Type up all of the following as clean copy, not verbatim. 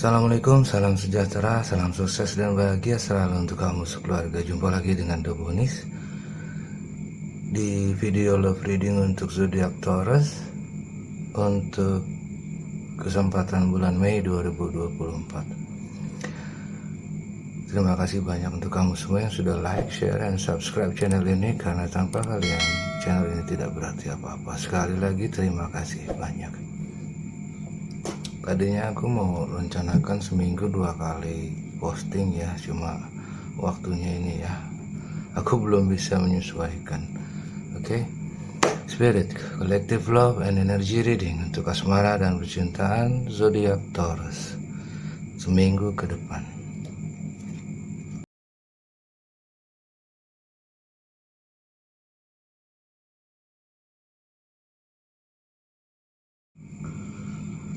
Assalamualaikum, salam sejahtera, salam sukses dan bahagia selalu untuk kamu sekeluarga. Jumpa lagi dengan Dobonis di video love reading untuk zodiak Taurus untuk kesempatan bulan Mei 2024. Terima kasih banyak untuk kamu semua yang sudah like, share, dan subscribe channel ini, karena tanpa kalian channel ini tidak berarti apa-apa. Sekali lagi terima kasih banyak. Tadinya aku mau rencanakan seminggu 2 kali posting ya, cuma waktunya ini ya aku belum bisa menyesuaikan. Oke. Spirit, collective love and energy reading untuk asmara dan percintaan zodiak Taurus seminggu ke depan.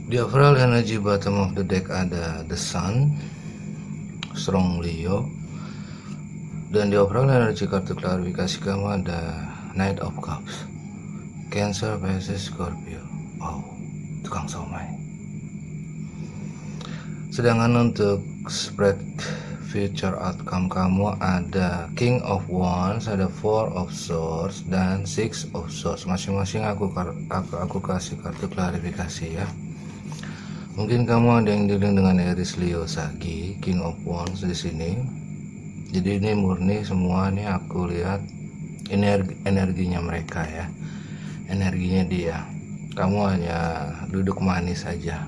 Di overall energy bottom of the deck ada the Sun, strong Leo, dan di overall energy kartu klarifikasi kamu ada Knight of Cups, Cancer, Pisces, Scorpio. Wow, tukang somai. Sedangkan untuk spread future outcome kamu ada King of Wands, ada Four of Swords, dan Six of Swords. Masing-masing aku kasih kartu klarifikasi ya. Mungkin kamu ada yang dealing dengan Aries, Leo, Sagi, King of Wands di sini. Jadi ini murni semua nih, aku lihat energinya mereka ya, energinya dia. Kamu hanya duduk manis saja.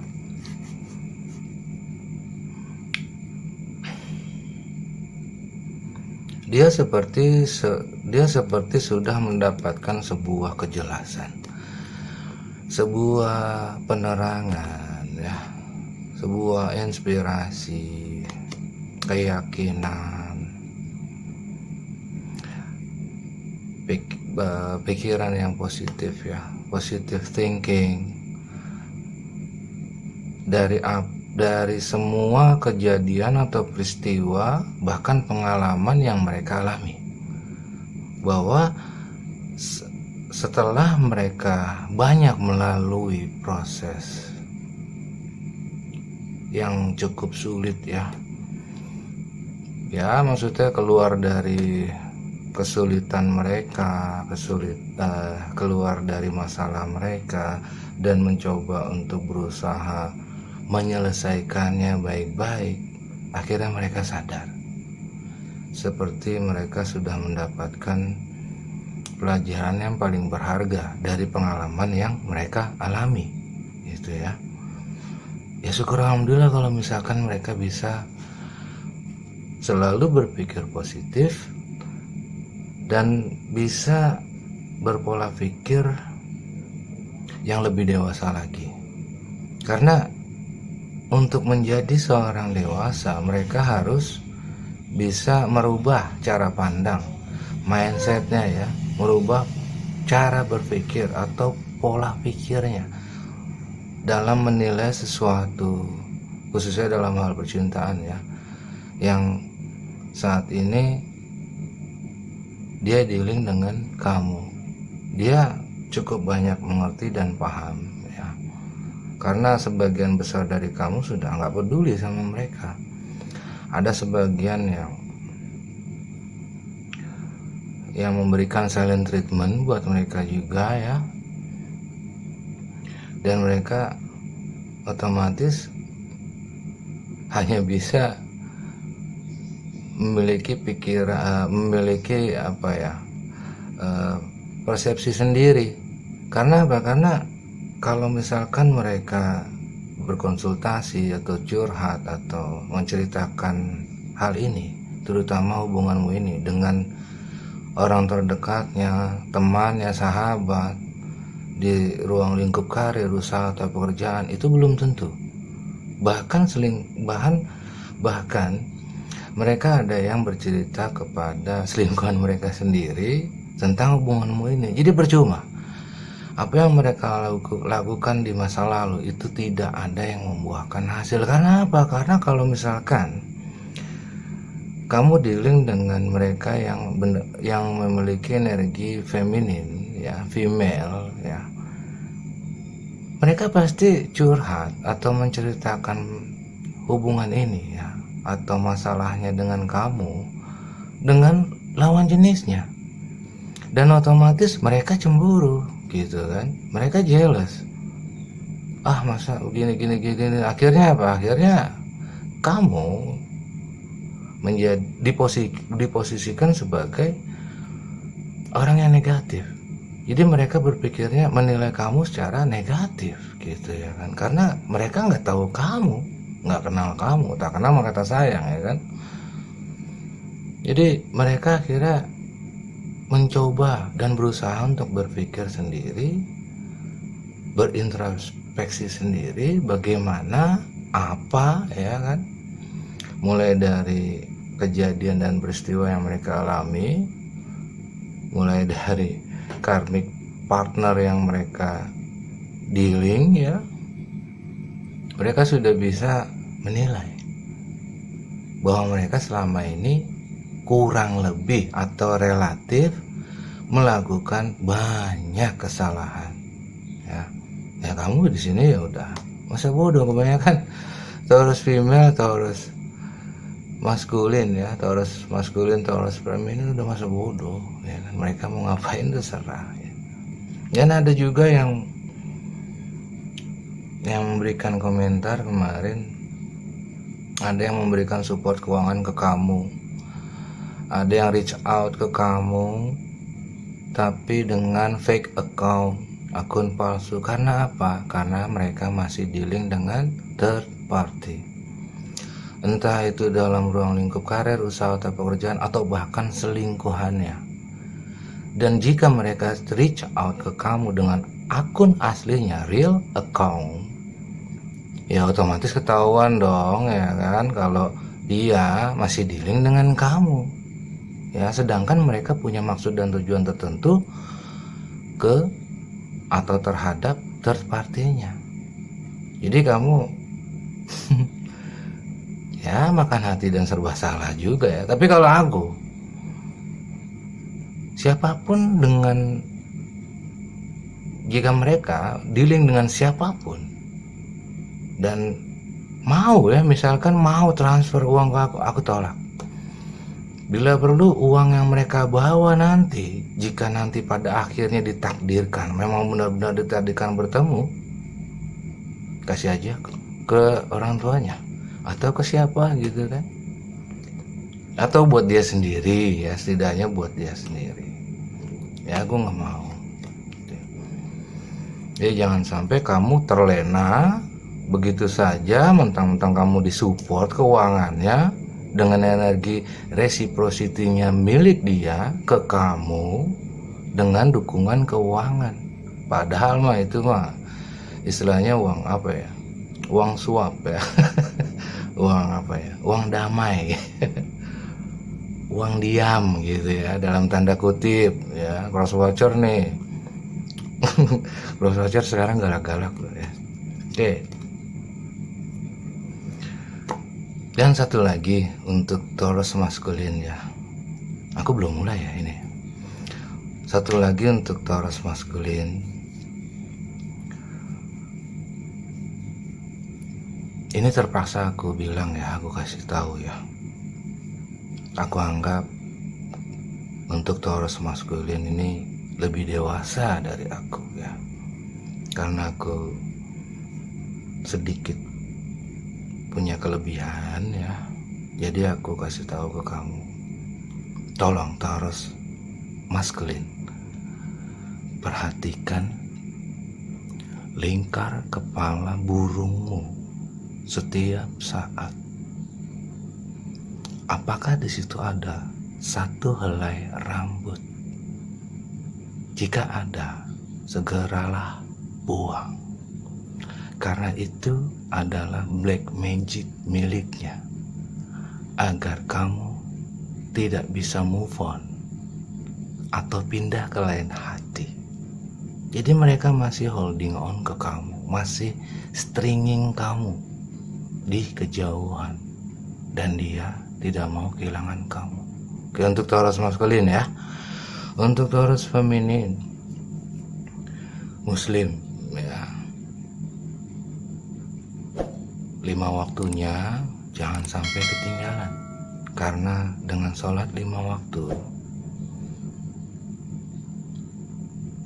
Dia seperti sudah mendapatkan sebuah kejelasan, sebuah penerangan ya, sebuah inspirasi, keyakinan, pikiran yang positif ya, positive thinking dari semua kejadian atau peristiwa, bahkan pengalaman yang mereka alami, bahwa setelah mereka banyak melalui proses yang cukup sulit ya, maksudnya keluar dari kesulitan mereka, keluar dari masalah mereka, dan mencoba untuk berusaha menyelesaikannya baik-baik. Akhirnya mereka sadar, seperti mereka sudah mendapatkan pelajaran yang paling berharga dari pengalaman yang mereka alami, gitu ya. Ya syukur alhamdulillah kalau misalkan mereka bisa selalu berpikir positif dan bisa berpola pikir yang lebih dewasa lagi. Karena untuk menjadi seorang dewasa, mereka harus bisa merubah cara pandang, mindsetnya ya, merubah cara berpikir atau pola pikirnya dalam menilai sesuatu, khususnya dalam hal percintaan ya, yang saat ini dia dealing dengan kamu. Dia cukup banyak mengerti dan paham ya, karena sebagian besar dari kamu sudah nggak peduli sama mereka. Ada sebagian yang memberikan silent treatment buat mereka juga ya, dan mereka otomatis hanya bisa memiliki persepsi sendiri. Karena apa? Karena kalau misalkan mereka berkonsultasi atau curhat atau menceritakan hal ini, terutama hubunganmu ini dengan orang terdekatnya, temannya, sahabat, di ruang lingkup karir, usaha atau pekerjaan, itu belum tentu. Bahkan mereka ada yang bercerita kepada selingkuhan mereka sendiri tentang hubunganmu ini. Jadi percuma. Apa yang mereka lakukan di masa lalu itu tidak ada yang membuahkan hasil. Karena apa? Karena kalau misalkan kamu dealing dengan mereka yang memiliki energi feminin ya, female ya, mereka pasti curhat atau menceritakan hubungan ini ya, atau masalahnya dengan kamu dengan lawan jenisnya, dan otomatis mereka cemburu gitu kan, mereka jealous. Masa gini, akhirnya apa? Akhirnya kamu menjadi diposisikan sebagai orang yang negatif. Jadi mereka berpikirnya menilai kamu secara negatif gitu ya kan, karena mereka nggak tahu kamu, nggak kenal kamu, tak kenal maka tak sayang ya kan. Jadi mereka akhirnya mencoba dan berusaha untuk berpikir sendiri, berintrospeksi sendiri, bagaimana, apa ya kan, mulai dari kejadian dan peristiwa yang mereka alami, mulai dari karmic partner yang mereka dealing ya, mereka sudah bisa menilai bahwa mereka selama ini kurang lebih atau relatif melakukan banyak kesalahan ya. Kamu di sini ya udah masa bodoh, kebanyakan Taurus female, Taurus maskulin ya, Taurus maskulin, Taurus feminin udah masa bodoh ya kan, mereka mau ngapain terserah ya. Dan ada juga yang memberikan komentar kemarin, ada yang memberikan support keuangan ke kamu, ada yang reach out ke kamu tapi dengan fake account, akun palsu. Karena apa? Karena mereka masih dealing dengan third party, entah itu dalam ruang lingkup karir, usaha atau pekerjaan, atau bahkan selingkuhannya. Dan jika mereka reach out ke kamu dengan akun aslinya, real account, ya otomatis ketahuan dong ya kan, kalau dia masih dealing dengan kamu ya, sedangkan mereka punya maksud dan tujuan tertentu ke atau terhadap third party-nya. Jadi kamu ya makan hati dan serba salah juga ya. Tapi kalau aku, siapapun dengan, jika mereka dealing dengan siapapun dan mau ya, misalkan mau transfer uang ke aku tolak. Bila perlu uang yang mereka bawa nanti, jika nanti pada akhirnya ditakdirkan, memang benar-benar ditakdirkan bertemu, kasih aja ke orang tuanya atau ke siapa gitu kan, atau buat dia sendiri ya, setidaknya buat dia sendiri ya. Aku nggak mau. Jadi jangan sampai kamu terlena begitu saja, mentang-mentang kamu disupport keuangannya dengan energi reciprocity-nya milik dia ke kamu dengan dukungan keuangan, padahal mah itu mah istilahnya uang apa ya, uang suap ya uang apa ya, uang damai uang diam gitu ya, dalam tanda kutip ya. Cross watcher nih cross watcher sekarang galak-galak loh ya. Oke. Dan satu lagi untuk Taurus maskulin ya, aku belum mulai ya ini. Satu lagi untuk Taurus maskulin, ini terpaksa aku bilang ya, aku kasih tahu ya. Aku anggap untuk Taurus maskulin ini lebih dewasa dari aku ya, karena aku sedikit punya kelebihan ya. Jadi aku kasih tahu ke kamu, tolong Taurus maskulin, perhatikan lingkar kepala burungmu setiap saat. Apakah di situ ada satu helai rambut? Jika ada, segeralah buang, karena itu adalah black magic miliknya, agar kamu tidak bisa move on atau pindah ke lain hati. Jadi mereka masih holding on ke kamu, masih stringing kamu di kejauhan, dan dia tidak mau kehilangan kamu. Oke, untuk Taurus maskulin ya. Untuk Taurus feminin, muslim ya, 5 waktunya jangan sampai ketinggalan, karena dengan sholat 5 waktu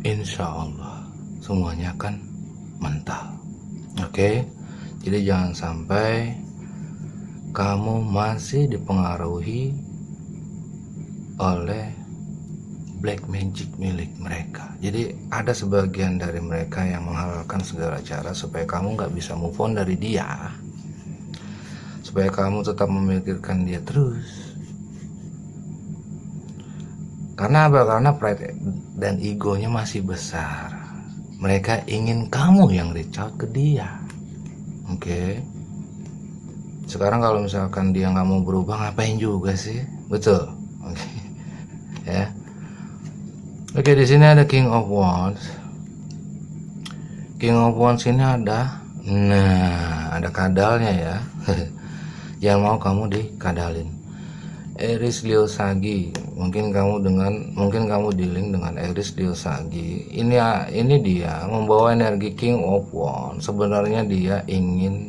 insya Allah semuanya akan mental. Oke, jadi jangan sampai kamu masih dipengaruhi oleh black magic milik mereka. Jadi ada sebagian dari mereka yang menghalalkan segala cara supaya kamu nggak bisa move on dari dia, supaya kamu tetap memikirkan dia terus. Karena apa? Karena pride dan egonya masih besar. Mereka ingin kamu yang reach out ke dia. Oke. Sekarang kalau misalkan dia nggak mau berubah, ngapain juga sih? Betul. Oke. Ya. Oke, di sini ada King of Wands. King of Wands ini ada, ada kadalnya ya. Jangan mau kamu dikadalin. Aries Leo Sagi, mungkin kamu dealing dengan Aries Leo Sagi. Ini dia membawa energi King of Wands. Sebenarnya dia ingin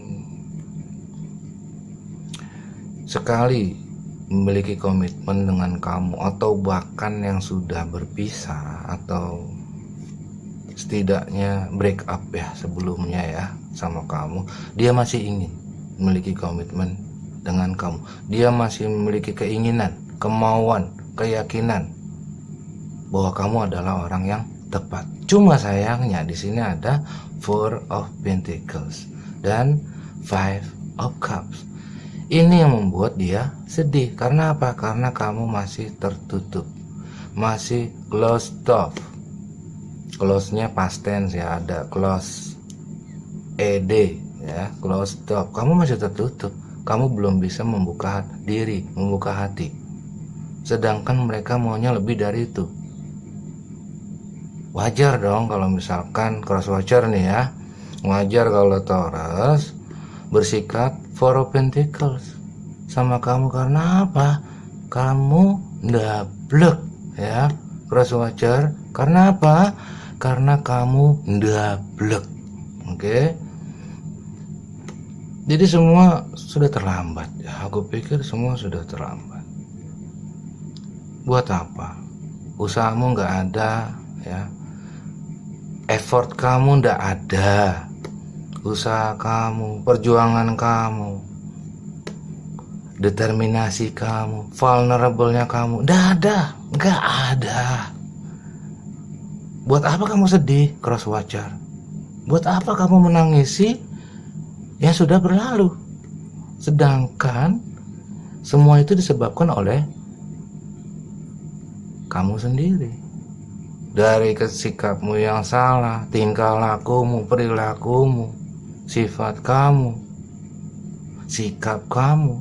sekali memiliki komitmen dengan kamu, atau bahkan yang sudah berpisah, atau setidaknya break up ya sebelumnya ya sama kamu. Dia masih ingin memiliki komitmen dengan kamu. Dia masih memiliki keinginan, kemauan, keyakinan bahwa kamu adalah orang yang tepat. Cuma sayangnya di sini ada Four of Pentacles dan Five of Cups. Ini yang membuat dia sedih. Karena apa? Karena kamu masih tertutup, masih closed off. Close-nya past tense ya, ada close ed ya, closed off. Kamu masih tertutup. Kamu belum bisa membuka diri, membuka hati. Sedangkan mereka maunya lebih dari itu. Wajar dong kalau misalkan cross watcher nih ya. Wajar kalau Taurus bersikap Four of Pentacles sama kamu. Karena apa? Kamu ndablek ya, cross watcher. Karena apa? Karena kamu ndablek. Oke. Jadi semua sudah terlambat ya. Aku pikir semua sudah terlambat. Buat apa? Usahamu nggak ada ya. Effort kamu nggak ada. Usaha kamu, perjuangan kamu, determinasi kamu, vulnerable-nya kamu, nggak ada. Buat apa kamu sedih, cross watcher? Buat apa kamu menangisi yang sudah berlalu? Sedangkan semua itu disebabkan oleh kamu sendiri. Dari sikapmu yang salah, tingkah lakumu, perilakumu, sifat kamu, sikap kamu.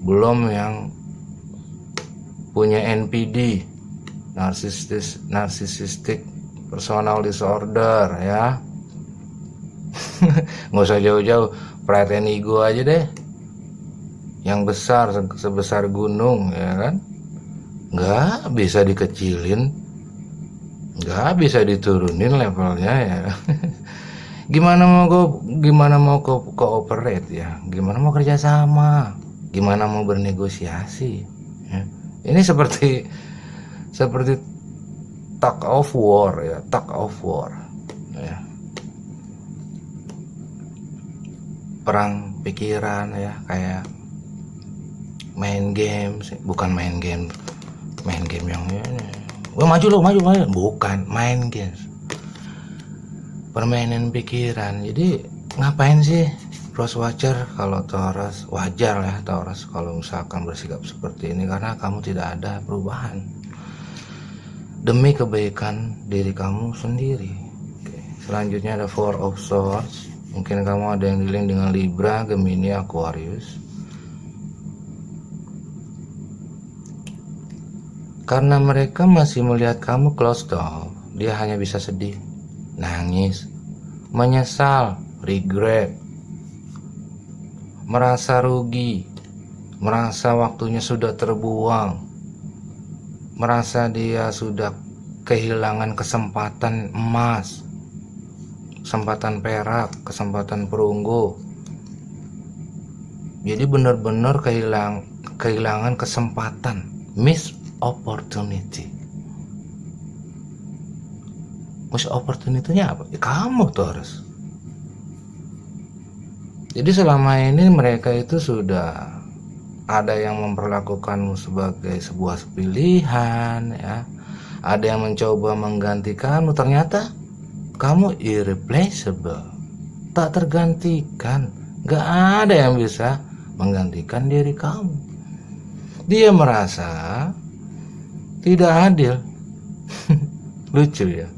Belum yang punya NPD, narcissistic personal disorder ya. Nggak usah jauh-jauh, pride and ego aja deh, yang besar sebesar gunung ya kan. Nggak bisa dikecilin, nggak bisa diturunin levelnya ya. Gimana mau cooperate ya, gimana mau kerjasama, gimana mau bernegosiasi ya? Ini seperti tug of war ya, ya. Perang pikiran ya, kayak main game yang maju, bukan main games, permainan pikiran. Jadi ngapain sih cross watcher? Kalau Taurus wajar ya, Taurus kalau misalkan bersikap seperti ini, karena kamu tidak ada perubahan demi kebaikan diri kamu sendiri. Oke. Selanjutnya ada Four of Swords. Mungkin kamu ada yang dealing dengan Libra, Gemini, Aquarius. Karena mereka masih melihat kamu closed off, dia hanya bisa sedih, nangis, menyesal, regret, merasa rugi, merasa waktunya sudah terbuang, merasa dia sudah kehilangan kesempatan emas, kesempatan perak, kesempatan perunggu. Jadi benar-benar kehilangan kesempatan, miss opportunity. Miss opportunity-nya apa? Ya, kamu Taurus. Jadi selama ini mereka itu sudah ada yang memperlakukanmu sebagai sebuah pilihan, ya. Ada yang mencoba menggantikanmu, ternyata kamu irreplaceable, tak tergantikan. Gak ada yang bisa menggantikan diri kamu. Dia merasa tidak adil. Lucu ya.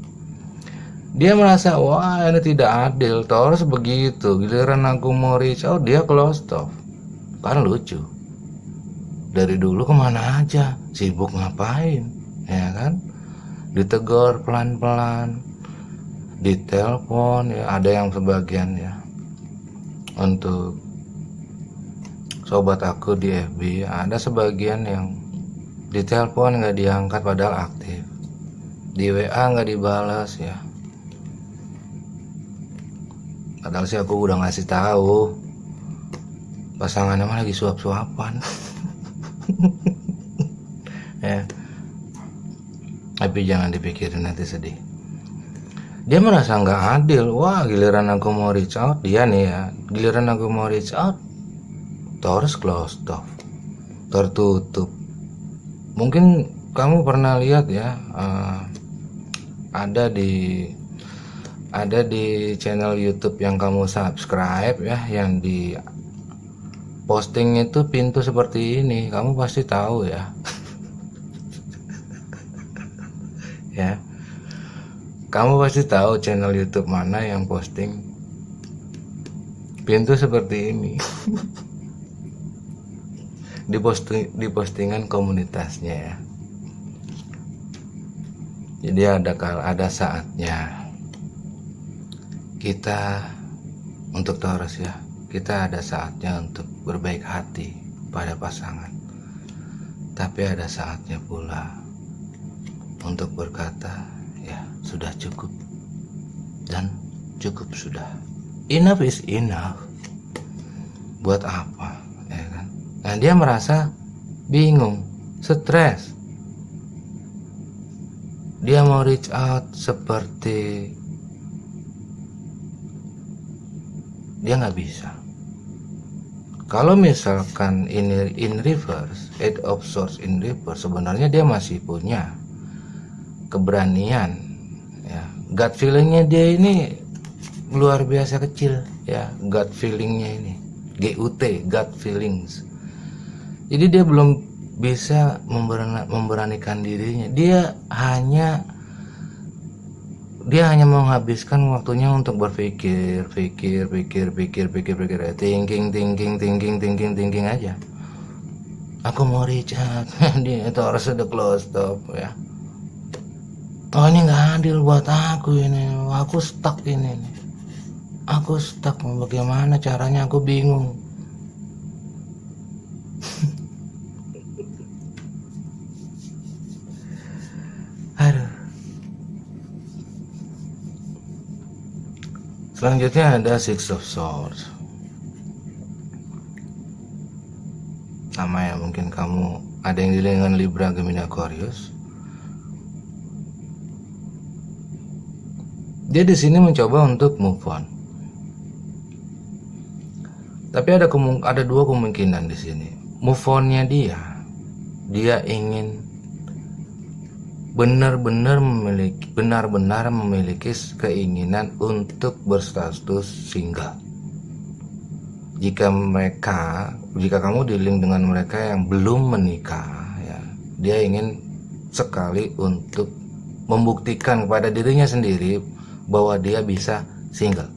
Dia merasa, wah ini tidak adil, Taurus begitu. Giliran aku mau reach out, dia close off. Kan lucu. Dari dulu kemana aja, sibuk ngapain, ya kan? Ditegur pelan-pelan, ditelepon, ya ada yang sebagian ya. Untuk sobat aku di FB, ada sebagian yang ditelepon nggak diangkat padahal aktif, di WA nggak dibalas ya. Padahal sih aku udah ngasih tahu pasangannya mah lagi suap-suapan. Ya. Tapi jangan dipikirin, nanti sedih. Dia merasa nggak adil. Wah, giliran aku mau reach out, dia nih ya, giliran aku mau reach out, Taurus closed off, tertutup. Mungkin kamu pernah lihat ya, ada di channel YouTube yang kamu subscribe ya, yang di posting itu pintu seperti ini, kamu pasti tahu ya. Ya, kamu pasti tahu channel YouTube mana yang posting pintu seperti ini. di postingan komunitasnya ya. Jadi ada saatnya kita, untuk Taurus ya, kita ada saatnya untuk berbaik hati pada pasangan. Tapi ada saatnya pula untuk berkata, ya sudah cukup, dan cukup sudah. Enough is enough. Buat apa, ya kan? Nah, dia merasa bingung, stres. Dia mau reach out seperti dia nggak bisa. Kalau misalkan ini in reverse, Eight of Swords in reverse, sebenarnya dia masih punya keberanian ya. Gut feelingnya dia ini luar biasa kecil ya. Gut feelingnya ini GUT, gut feelings. Jadi dia belum bisa memberanikan dirinya. Dia hanya menghabiskan waktunya untuk berpikir, pikir, thinking aja. Aku mau reach out, dia itu harus ada close stop ya. Oh, ini nggak adil buat aku ini, aku stuck ini. Aku stuck, bagaimana caranya, aku bingung. Aduh. Selanjutnya ada Six of Swords. Sama ya, mungkin kamu ada yang dilihat dengan Libra, Gemini, Aquarius. Dia di sini mencoba untuk move on. Tapi ada dua kemungkinan di sini. Move on-nya dia ingin benar-benar memiliki keinginan untuk berstatus single. Jika kamu di-link dengan mereka yang belum menikah ya, dia ingin sekali untuk membuktikan kepada dirinya sendiri bahwa dia bisa single.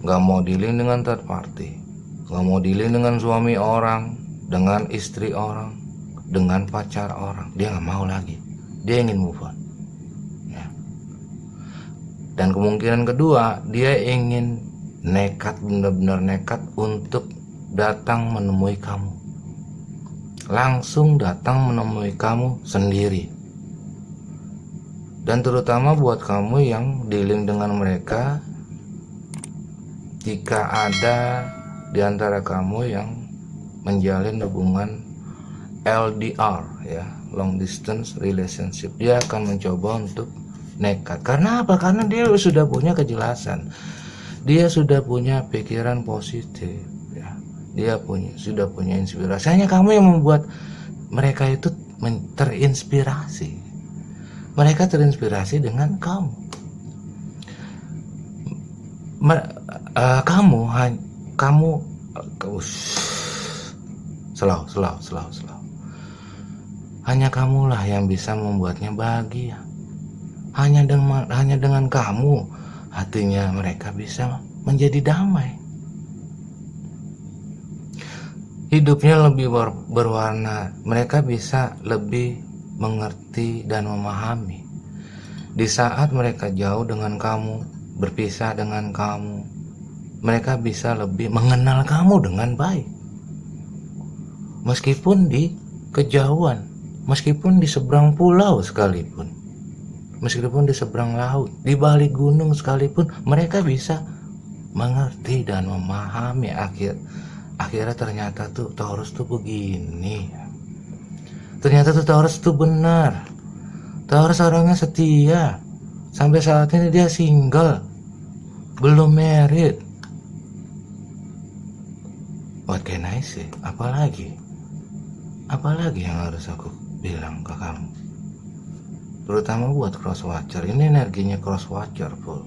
Gak mau di-link dengan third party, gak mau di-link dengan suami orang, dengan istri orang, dengan pacar orang. Dia nggak mau lagi, dia ingin move on ya. Dan kemungkinan kedua, dia ingin benar-benar nekat untuk datang menemui kamu, langsung datang menemui kamu sendiri. Dan terutama buat kamu yang dealing dengan mereka, jika ada di antara kamu yang menjalin hubungan LDR ya, long distance relationship, dia akan mencoba untuk nekat. Karena apa? Karena dia sudah punya kejelasan, dia sudah punya pikiran positif ya, dia sudah punya inspirasi. Hanya kamu yang membuat mereka itu terinspirasi. Mereka terinspirasi dengan kamu. Kamu slow. Hanya kamulah yang bisa membuatnya bahagia. Hanya dengan kamu hatinya mereka bisa menjadi damai. Hidupnya lebih berwarna. Mereka bisa lebih mengerti dan memahami. Di saat mereka jauh dengan kamu, berpisah dengan kamu, mereka bisa lebih mengenal kamu dengan baik. Meskipun di kejauhan, meskipun di seberang pulau sekalipun, meskipun di seberang laut, di balik gunung sekalipun, mereka bisa mengerti dan memahami. Akhirnya ternyata tuh Taurus tuh begini. Ternyata tuh Taurus tuh benar. Taurus orangnya setia. Sampai saat ini dia single, belum married. What can I say? Apalagi yang harus aku bilang ke kamu? Terutama buat cross watcher. Ini energinya cross watcher full.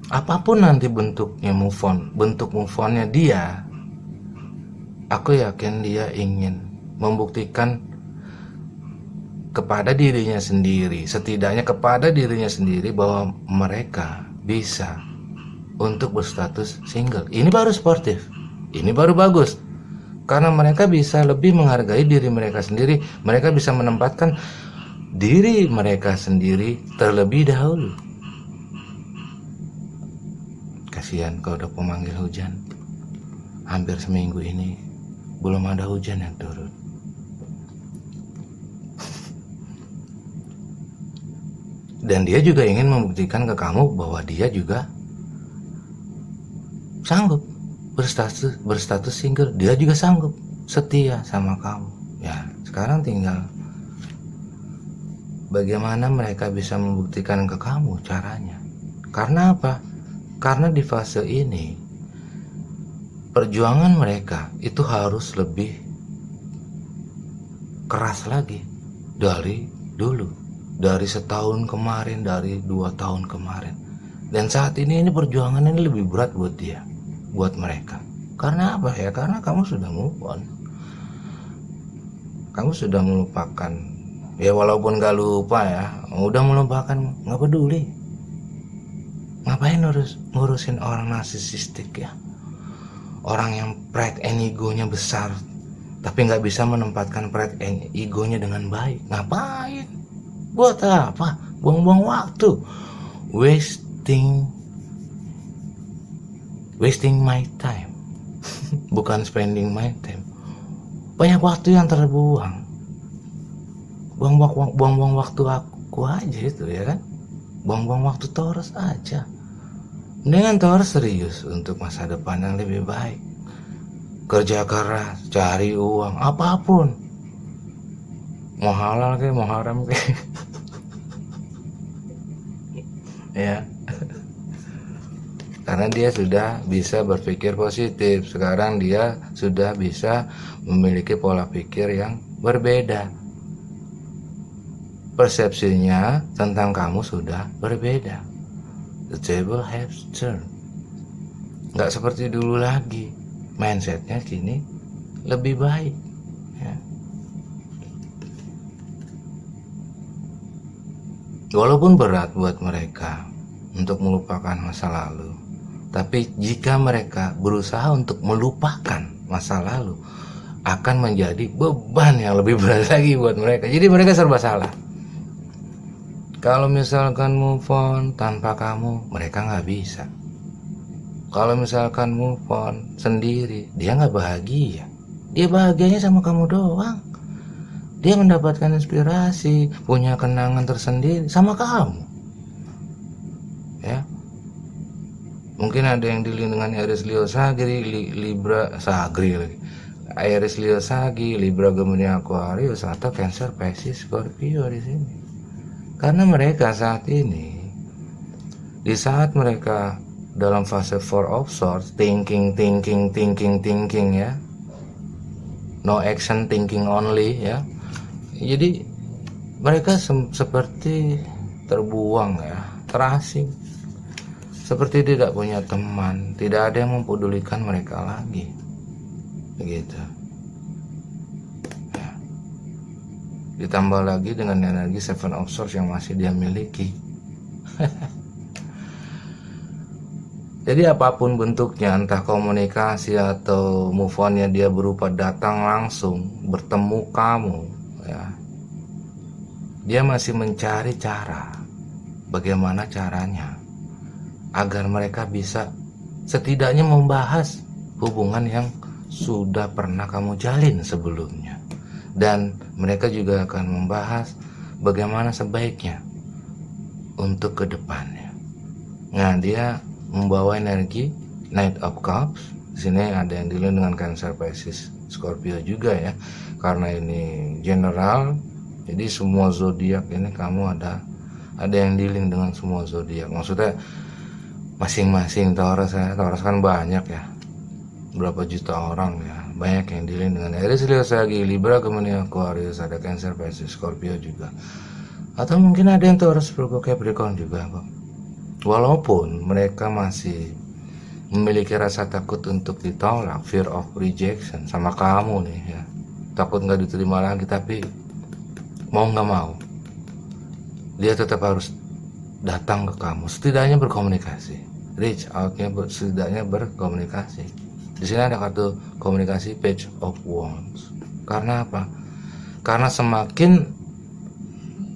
Apapun nanti bentuknya bentuk move onnya dia, aku yakin dia ingin membuktikan kepada dirinya sendiri, setidaknya kepada dirinya sendiri, bahwa mereka bisa untuk berstatus single. Ini baru sportif, ini baru bagus. Karena mereka bisa lebih menghargai diri mereka sendiri. Mereka bisa menempatkan diri mereka sendiri terlebih dahulu. Kasihan kalau udah pemanggil hujan. Hampir seminggu ini belum ada hujan yang turun. Dan dia juga ingin membuktikan ke kamu bahwa dia juga sanggup berstatus single. Dia juga sanggup setia sama kamu. Ya, sekarang tinggal bagaimana mereka bisa membuktikan ke kamu caranya. Karena apa? Karena di fase ini perjuangan mereka itu harus lebih keras lagi dari dulu, dari setahun kemarin, dari 2 tahun kemarin. Dan saat ini perjuangan ini lebih berat buat dia, buat mereka. Karena apa ya? Karena kamu sudah move on. Kamu sudah melupakan. Ya walaupun gak lupa ya, udah melupakan, gak peduli. Ngapain ngurusin orang narsisistik ya? Orang yang pride and ego-nya besar, tapi gak bisa menempatkan pride and ego-nya dengan baik. Ngapain? Buat apa? Buang-buang waktu. Wasting my time. Bukan spending my time. Banyak waktu yang terbuang. Buang-buang waktu aku aja itu ya kan. Buang-buang waktu Taurus aja. Dengan Taurus serius untuk masa depan yang lebih baik. Kerja keras, cari uang, apapun. Mau halal kayak, mau haram kayak. Ya. Karena dia sudah bisa berpikir positif. Sekarang dia sudah bisa memiliki pola pikir yang berbeda. Persepsinya tentang kamu sudah berbeda. The table has turned. Gak seperti dulu lagi. Mindsetnya kini lebih baik ya. Walaupun berat buat mereka untuk melupakan masa lalu, tapi jika mereka berusaha untuk melupakan masa lalu, akan menjadi beban yang lebih berat lagi buat mereka. Jadi mereka serba salah. Kalau misalkan move on tanpa kamu, mereka gak bisa. Kalau misalkan move on sendiri, dia gak bahagia. Dia bahagianya sama kamu doang. Dia mendapatkan inspirasi, punya kenangan tersendiri sama kamu. Ya. Mungkin ada yang dealing dengan Aries Leo Sagri, Libra Sagri lagi. Aries Leo Sagri, Libra Gemini Aquarius atau Cancer Pisces Scorpio di sini. Karena mereka saat ini, di saat mereka dalam fase Four of Swords, thinking ya, no action, thinking only ya. Jadi mereka seperti terbuang ya, terasing, seperti tidak punya teman, tidak ada yang mempedulikan mereka lagi, begitu. Ya. Ditambah lagi dengan energi Seven of Swords yang masih dia miliki. Jadi apapun bentuknya, entah komunikasi atau move on-nya dia berupa datang langsung, bertemu kamu, ya. Dia masih mencari cara, bagaimana caranya, agar mereka bisa setidaknya membahas hubungan yang sudah pernah kamu jalin sebelumnya. Dan mereka juga akan membahas bagaimana sebaiknya untuk kedepannya. Nah, dia membawa energi Knight of Cups. Di sini ada yang dealing dengan Cancer, Pisces, Scorpio juga ya. Karena ini general, jadi semua zodiak ini kamu ada yang dealing dengan semua zodiak. Maksudnya masing-masing Taurus ya. Taurus kan banyak ya. Berapa juta orang ya. Banyak yang dealing dengan Aries, Leo, Saggi, Libra, Gemini, Aquarius, ada Cancer, Pisces, Scorpio juga. Atau mungkin ada yang Taurus, Virgo, Capricorn juga, Bang. Walaupun mereka masih memiliki rasa takut untuk ditolak, fear of rejection sama kamu nih ya, takut nggak diterima lagi, tapi mau nggak mau dia tetap harus datang ke kamu, setidaknya berkomunikasi, reach outnya setidaknya berkomunikasi. Di sini ada kartu komunikasi Page of Wands. Karena apa? Karena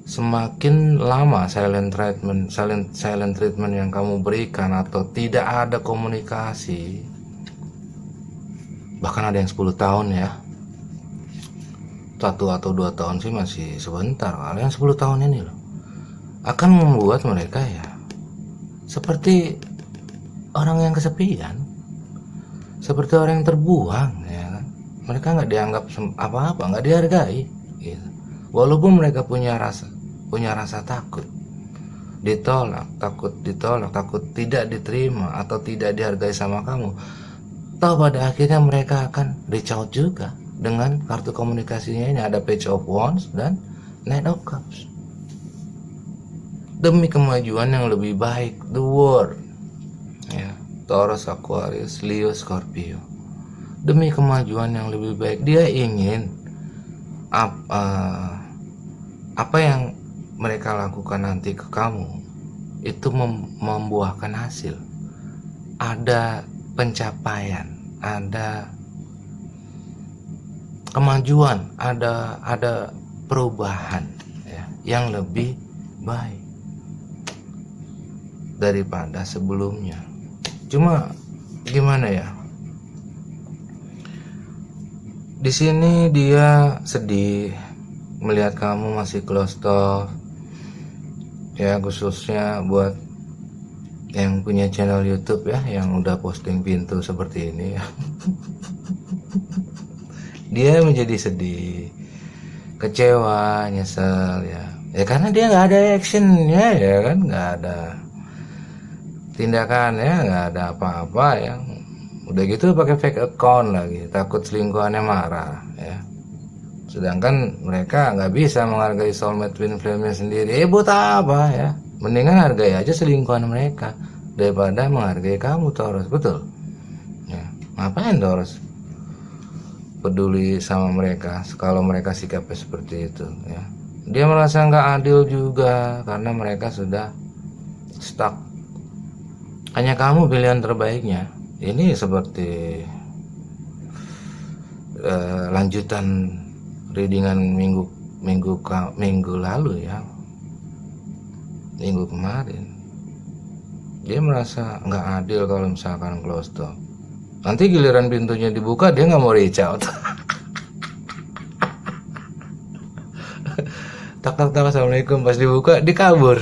semakin lama silent treatment yang kamu berikan atau tidak ada komunikasi, bahkan ada yang 10 tahun ya, 1 atau 2 tahun sih masih sebentar. Kalau yang 10 tahun ini loh akan membuat mereka ya seperti orang yang kesepian, seperti orang yang terbuang ya kan? Mereka nggak dianggap apa-apa, nggak dihargai gitu. Walaupun mereka punya rasa takut ditolak, takut tidak diterima atau tidak dihargai sama kamu, toh pada akhirnya mereka akan reach out juga dengan kartu komunikasinya ini. Ada Page of Wands dan Knight of Cups. Demi kemajuan yang lebih baik, the world ya, Taurus, Aquarius, Leo, Scorpio, demi kemajuan yang lebih baik, dia ingin apa yang mereka lakukan nanti ke kamu itu membuahkan hasil, ada pencapaian, ada kemajuan, ada perubahan ya, yang lebih baik daripada sebelumnya. Cuma gimana ya, di sini dia sedih melihat kamu masih closed off ya, khususnya buat yang punya channel YouTube ya, yang udah posting pintu seperti ini ya. Dia menjadi sedih, kecewa, nyesel ya karena dia nggak ada actionnya ya kan, nggak ada tindakan ya, nggak ada apa-apa ya. Udah gitu pakai fake account lagi, takut selingkuhannya marah ya. Sedangkan mereka nggak bisa menghargai soulmate twin flame-nya sendiri. Buat apa ya? Mendingan hargai aja selingkuhan mereka daripada menghargai kamu, Taurus. Betul ya. Ngapain Taurus peduli sama mereka kalau mereka sikapnya seperti itu ya? Dia merasa nggak adil juga karena mereka sudah stuck. Hanya kamu pilihan terbaiknya. Ini seperti lanjutan readingan minggu lalu ya, minggu kemarin. Dia merasa nggak adil kalau misalkan close door. Nanti giliran pintunya dibuka dia nggak mau reach out. tak tak tak, assalamualaikum, pas dibuka dikabur,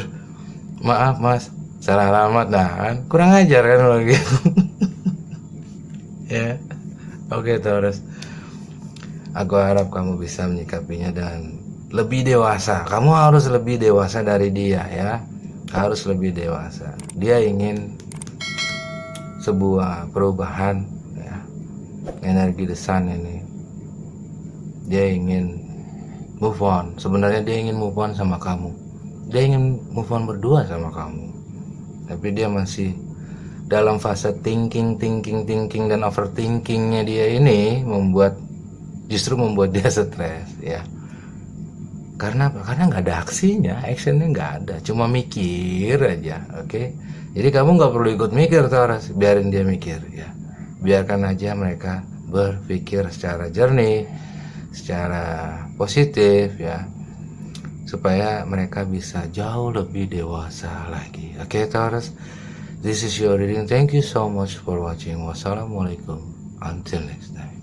maaf mas, salah alamat. Nah kan kurang ajar kan kalau gitu. Ya, oke Taurus, aku harap kamu bisa menyikapinya dengan lebih dewasa. Kamu harus lebih dewasa dari dia ya, harus lebih dewasa. Dia ingin sebuah perubahan ya, energi The Sun ini, dia ingin move on. Sebenarnya dia ingin move on sama kamu, dia ingin move on berdua sama kamu, tapi dia masih dalam fase thinking dan overthinkingnya dia ini justru membuat dia stres ya. Karena apa? Karena nggak ada aksinya, actionnya nggak ada, cuma mikir aja. Oke, jadi kamu nggak perlu ikut mikir Taurus, biarin dia mikir ya, biarkan aja mereka berpikir secara jernih, secara positif ya, supaya mereka bisa jauh lebih dewasa lagi. Oke Taurus, this is your reading. Thank you so much for watching. Wassalamualaikum. Until next time.